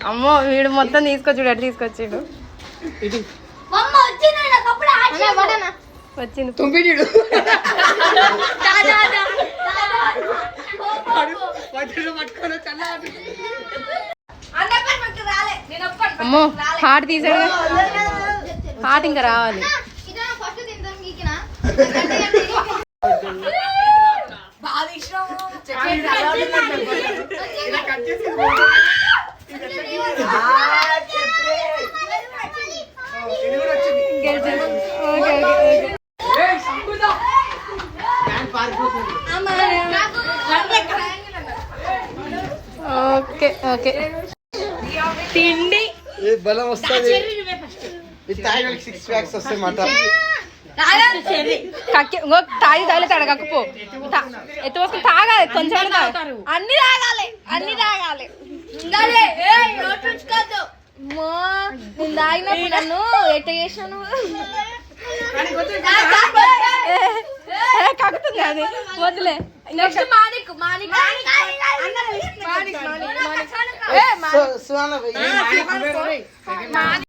అమ్మో వీడు మొత్తం తీసుకొచ్చాడు ఎటు తీసుకొచ్చాడు వచ్చింది తుంపిడు అమ్మో హార్ట్ తీసాడు హార్ట్ ఇంకా రావాలి ఓకే ఓకే తిండి బలం వస్తుంది సిక్స్ ప్యాక్స్ వస్తాయి మాట తాగి తాగలేతాడు కక్కుపో ఎత్తు పోసుకుని తాగాలి కొంచెం అన్ని తాగాలి అన్ని తాగాలి నేను తాగినప్పుడు నన్ను ఎట్ట చేసాను కక్కుతుంది అది వదిలే సుహానా